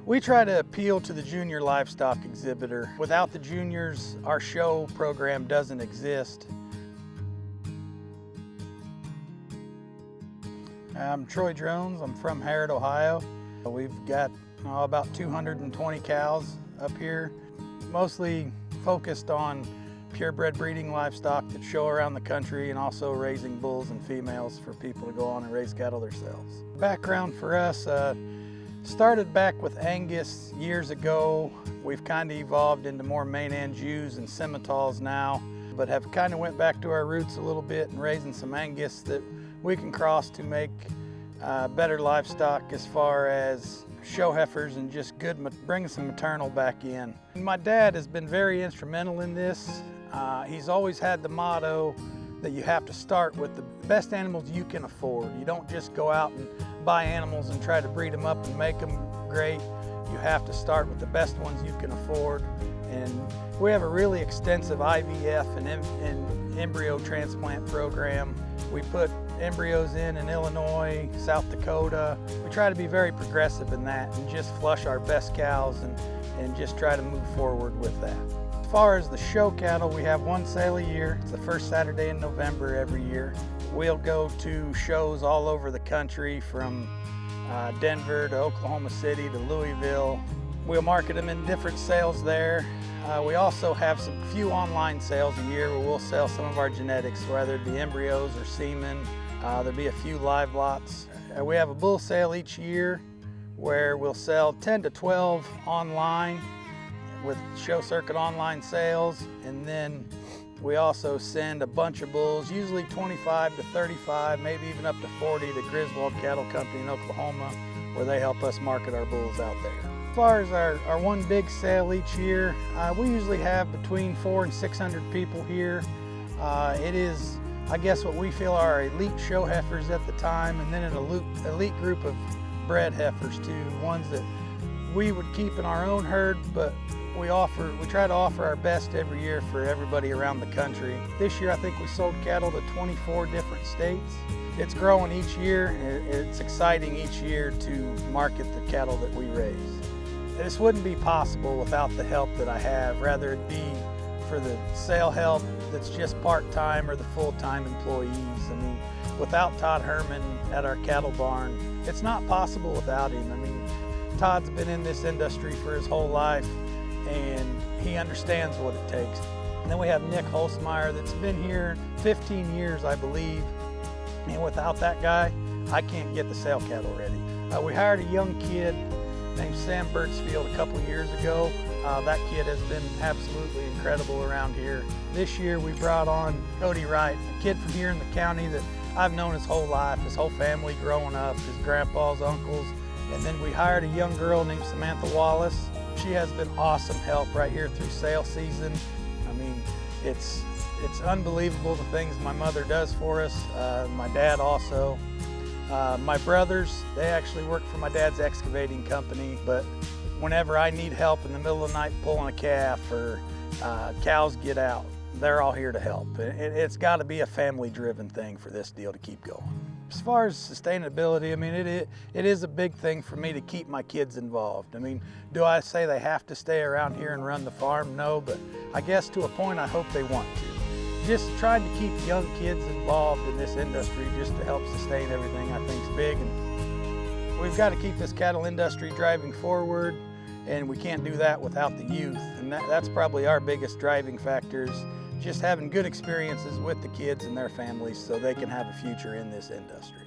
We try to appeal to the junior livestock exhibitor. Without the juniors, our show program doesn't exist. I'm Troy Jones. I'm from Harrod, Ohio. We've got about 220 cows up here, mostly focused on purebred breeding livestock that show around the country, and also raising bulls and females for people to go on and raise cattle themselves. Background for us, started back with Angus years ago. We've kind of evolved into more Maine-Anne Jews and Simmentals now, but have kind of went back to our roots a little bit and raising some Angus that we can cross to make better livestock as far as show heifers and just good, bringing some maternal back in. My dad has been very instrumental in this. He's always had the motto that you have to start with the best animals you can afford. You don't just go out and buy animals and try to breed them up and make them great. You have to start with the best ones you can afford. And we have a really extensive IVF and embryo transplant program. We put embryos in Illinois, South Dakota. We try to be very progressive in that and just flush our best cows and just try to move forward with that. As far as the show cattle, we have one sale a year. It's the first Saturday in November every year. We'll go to shows all over the country, from Denver to Oklahoma City to Louisville. We'll market them in different sales there. We also have some few online sales a year where we'll sell some of our genetics, whether it be embryos or semen. There'll be a few live lots. We have a bull sale each year where we'll sell 10 to 12 online with show circuit online sales, and then we also send a bunch of bulls, usually 25 to 35, maybe even up to 40, to Griswold Cattle Company in Oklahoma, where they help us market our bulls out there. As far as our one big sale each year, we usually have between 400 and 600 people here. It is, I guess, what we feel are our elite show heifers at the time, and then an elite group of bred heifers too, ones that we would keep in our own herd, but we try to offer our best every year for everybody around the country. This year I think we sold cattle to 24 different states. It's growing each year. It's exciting each year to market the cattle that we raise. This wouldn't be possible without the help that I have, whether it be for the sale help that's just part-time or the full-time employees. I mean, without Todd Herman at our cattle barn, it's not possible without him. I mean, Todd's been in this industry for his whole life, and he understands what it takes. And then we have Nick Holzmeyer that's been here 15 years, I believe. And without that guy, I can't get the sale cattle ready. We hired a young kid named Sam Birchfield a couple years ago. That kid has been absolutely incredible around here. This year we brought on Cody Wright, a kid from here in the county that I've known his whole life, his whole family growing up, his grandpa's uncles. And then we hired a young girl named Samantha Wallace. She has been awesome help right here through sale season. I mean, it's unbelievable the things my mother does for us, my dad also. My brothers, they actually work for my dad's excavating company, but whenever I need help in the middle of the night pulling a calf or cows get out, they're all here to help. It's got to be a family-driven thing for this deal to keep going. As far as sustainability, I mean, it is a big thing for me to keep my kids involved. I mean, do I say they have to stay around here and run the farm? No, but I guess to a point I hope they want to. Just trying to keep young kids involved in this industry just to help sustain everything I think is big. And we've got to keep this cattle industry driving forward, and we can't do that without the youth. And that's probably our biggest driving factors. Just having good experiences with the kids and their families so they can have a future in this industry.